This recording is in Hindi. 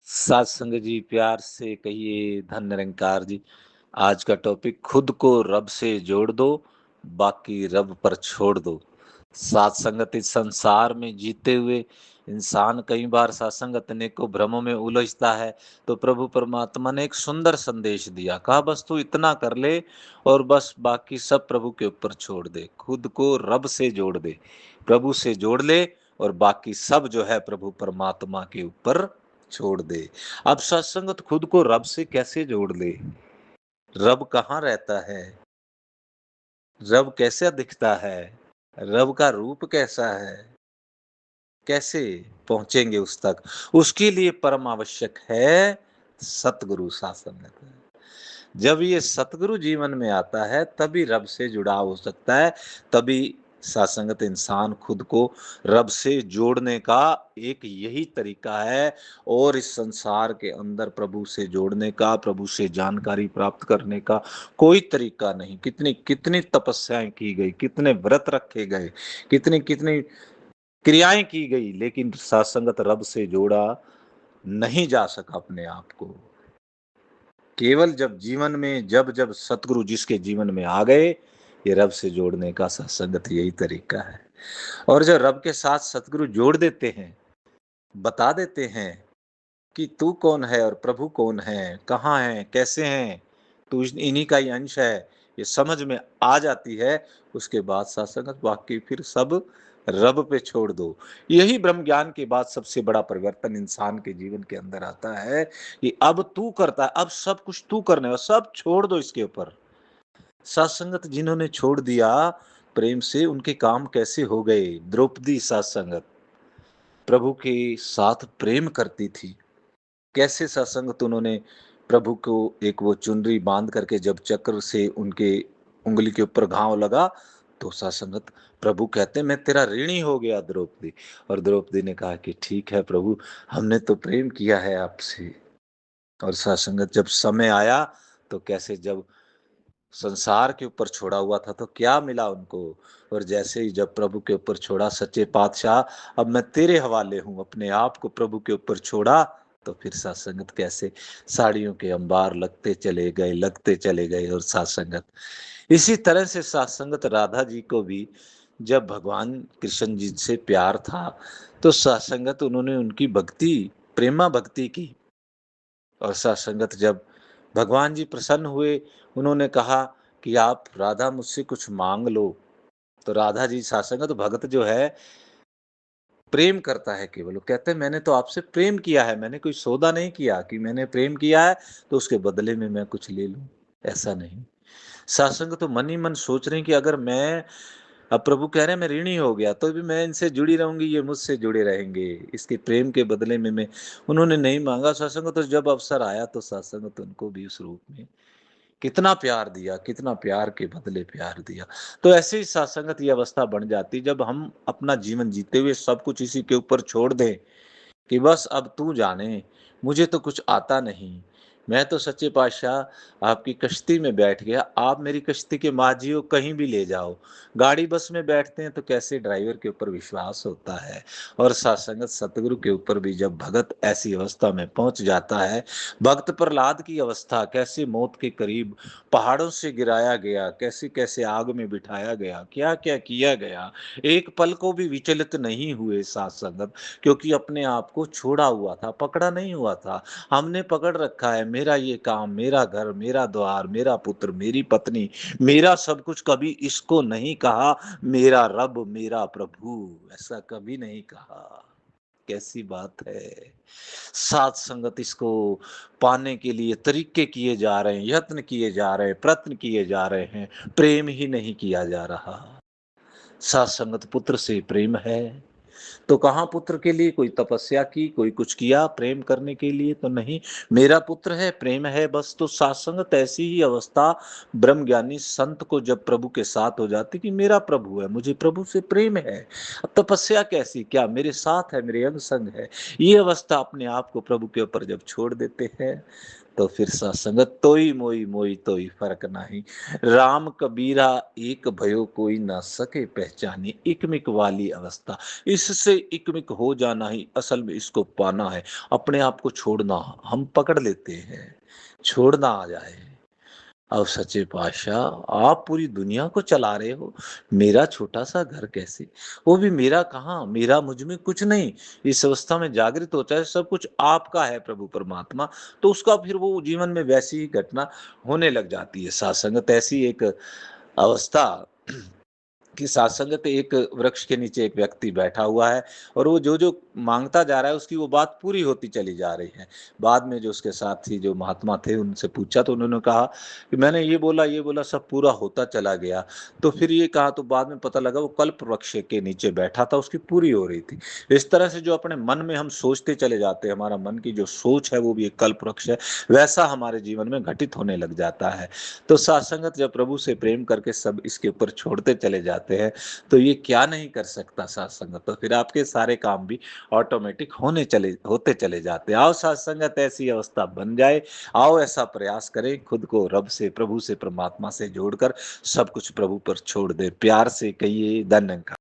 सात संग जी प्यार से कहिए धन निरंकार जी। आज का टॉपिक खुद को रब से जोड़ दो, बाकी रब पर छोड़ दो। सात संगत इस संसार में जीते हुए इंसान कई बार सात्संगत अनेकों भ्रमों में उलझता है। तो प्रभु परमात्मा ने एक सुंदर संदेश दिया, कहा बस तू इतना कर ले और बस बाकी सब प्रभु के ऊपर छोड़ दे, खुद को रब से जोड़ दे, प्रभु से जोड़ ले और बाकी सब जो है प्रभु परमात्मा के ऊपर छोड़ दे। अब सत्संगत खुद को रब से कैसे जोड़ ले? रब कहाँ रहता है? रब कैसा दिखता है? रब का रूप कैसा है? कैसे पहुंचेंगे उस तक? उसके लिए परम आवश्यक है सतगुरु सत्संगत। जब ये सतगुरु जीवन में आता है तभी रब से जुड़ाव हो सकता है, तभी सत्संगत इंसान खुद को रब से जोड़ने का एक यही तरीका है। और इस संसार के अंदर प्रभु से जोड़ने का, प्रभु से जानकारी प्राप्त करने का कोई तरीका नहीं। कितनी कितनी तपस्याएं की गई, कितने व्रत रखे गए, कितनी कितनी क्रियाएं की गई, लेकिन सत्संगत रब से जोड़ा नहीं जा सका अपने आप को। केवल जब जीवन में जब जब सतगुरु जिसके जीवन में आ गए, ये रब से जोड़ने का सत्संगत यही तरीका है। और जब रब के साथ सतगुरु जोड़ देते हैं, बता देते हैं कि तू कौन है और प्रभु कौन है, कहाँ है, कैसे हैं, तू इन्हीं का ही अंश है, ये समझ में आ जाती है। उसके बाद सत्संगत वाकई फिर सब रब पे छोड़ दो। यही ब्रह्म ज्ञान के बाद सबसे बड़ा परिवर्तन इंसान के जीवन के अंदर आता है कि अब तू करता है, अब सब कुछ तू करने वाला, सब छोड़ दो इसके ऊपर। सत्संगत जिन्होंने छोड़ दिया प्रेम से, उनके काम कैसे हो गए? द्रौपदी सत्संगत प्रभु के साथ प्रेम करती थी, कैसे सत्संगत उन्होंने प्रभु को एक वो चुनरी बांध करके जब चक्र से उनके उंगली के ऊपर घाव लगा तो सत्संगत प्रभु कहते मैं तेरा ऋणी हो गया द्रौपदी। और द्रौपदी ने कहा कि ठीक है प्रभु, हमने तो प्रेम किया है आपसे। और सत्संगत जब समय आया तो कैसे जब संसार के ऊपर छोड़ा हुआ था तो क्या मिला उनको। और जैसे ही जब प्रभु के ऊपर छोड़ा, सच्चे पातशाह अब मैं तेरे हवाले हूं, अपने आप को प्रभु के ऊपर छोड़ा, तो फिर सत्संगत कैसे साड़ियों के अंबार लगते चले गए, लगते चले गए। और सत्संगत इसी तरह से सत्संगत राधा जी को भी जब भगवान कृष्ण जी से प्यार था तो सत्संगत उन्होंने उनकी भक्ति, प्रेमा भक्ति की। और सत्संगत जब भगवान जी प्रसन्न हुए, उन्होंने कहा कि आप राधा मुझसे कुछ मांग लो। तो राधा जी सत्संगत भगत जो है प्रेम करता है केवल, वो कहते हैं मैंने तो आपसे प्रेम किया है, मैंने कोई सौदा नहीं किया कि मैंने प्रेम किया है तो उसके बदले में मैं कुछ ले लूं, ऐसा नहीं। सत्संग तो मन ही मन सोच रहे हैं कि अगर मैं, अब प्रभु कह रहे हैं मैं ऋणी हो गया तो भी मैं इनसे जुड़ी रहूंगी, ये मुझसे जुड़े रहेंगे, इसके प्रेम के बदले में मैं, उन्होंने नहीं मांगा सत्संग। तो जब अवसर आया तो सत्संग तो उनको भी उस रूप में कितना प्यार दिया, कितना प्यार के बदले प्यार दिया। तो ऐसे ही सत्संगत ये अवस्था बन जाती जब हम अपना जीवन जीते हुए सब कुछ इसी के ऊपर छोड़ दें कि बस अब तू जाने, मुझे तो कुछ आता नहीं, मैं तो सच्चे पातशाह आपकी कश्ती में बैठ गया, आप मेरी कश्ती के माझी हो, कहीं भी ले जाओ। गाड़ी बस में बैठते हैं तो कैसे ड्राइवर के ऊपर विश्वास होता है। और सत्संगत सतगुरु के ऊपर भी जब भगत ऐसी अवस्था में पहुंच जाता है, भक्त प्रहलाद की अवस्था, कैसे मौत के करीब पहाड़ों से गिराया गया, कैसे कैसे आग में बिठाया गया, क्या क्या किया गया, एक पल को भी विचलित नहीं हुए सत्संगत, क्योंकि अपने आप को छोड़ा हुआ था, पकड़ा नहीं हुआ था। हमने पकड़ रखा है मेरा ये काम, मेरा घर, मेरा द्वार, मेरा पुत्र, मेरी पत्नी, मेरा सब कुछ। कभी इसको नहीं कहा मेरा रब, मेरा प्रभु, ऐसा कभी नहीं कहा। कैसी बात है। सात संगत इसको पाने के लिए तरीके किए जा रहे हैं, यत्न किए जा रहे हैं, प्रयत्न किए जा रहे हैं, प्रेम ही नहीं किया जा रहा। सात संगत पुत्र से प्रेम है तो कहाँ पुत्र के लिए कोई तपस्या की, कोई कुछ किया प्रेम करने के लिए तो नहीं। मेरा पुत्र है, प्रेम है बस। तो सत्संगत ऐसी ही अवस्था ब्रह्म ज्ञानी संत को जब प्रभु के साथ हो जाती कि मेरा प्रभु है, मुझे प्रभु से प्रेम है, अब तपस्या कैसी, क्या मेरे साथ है, मेरे अंग संग है। ये अवस्था अपने आप को प्रभु के ऊपर जब छोड़ देते हैं तो फिर सत्संगत तोई मोई मोई तोई फर्क नाही। राम कबीरा एक भयो कोई ना सके पहचानी। इकमिक वाली अवस्था, इससे इकमिक हो जाना ही असल में इसको पाना है। अपने आप को छोड़ना हम पकड़ लेते हैं, छोड़ना आ जाए। अब सच्चे पातशाह आप पूरी दुनिया को चला रहे हो, मेरा छोटा सा घर कैसे, वो भी मेरा कहाँ, मेरा मुझ में कुछ नहीं। इस अवस्था में जागृत होता है सब कुछ आपका है प्रभु परमात्मा, तो उसका फिर वो जीवन में वैसी ही घटना होने लग जाती है। सात्संगत ऐसी एक अवस्था कि सात्संगत एक वृक्ष के नीचे एक व्यक्ति बैठा हुआ है और वो जो जो मांगता जा रहा है उसकी वो बात पूरी होती चली जा रही है। बाद में जो उसके साथी जो महात्मा थे उनसे पूछा तो उन्होंने कहा कि मैंने ये बोला सब पूरा होता चला गया। तो फिर ये कहा तो बाद में पता लगा वो कल्प वृक्ष के नीचे बैठा था, उसकी पूरी हो रही थी। इस तरह से जो अपने मन में हम सोचते चले जाते हैं, हमारा मन की जो सोच है वो भी एक कल्प वृक्ष है, वैसा हमारे जीवन में घटित होने लग जाता है। तो सत्संगत जब प्रभु से प्रेम करके सब इसके ऊपर छोड़ते चले जाते हैं तो ये क्या नहीं कर सकता सत्संगत, तो फिर आपके सारे काम भी ऑटोमेटिक होते चले जाते हैं। आओ सत्संगत ऐसी अवस्था बन जाए, आओ ऐसा प्रयास करें, खुद को रब से, प्रभु से, परमात्मा से जोड़कर सब कुछ प्रभु पर छोड़ दे। प्यार से कहिए धन्यवाद।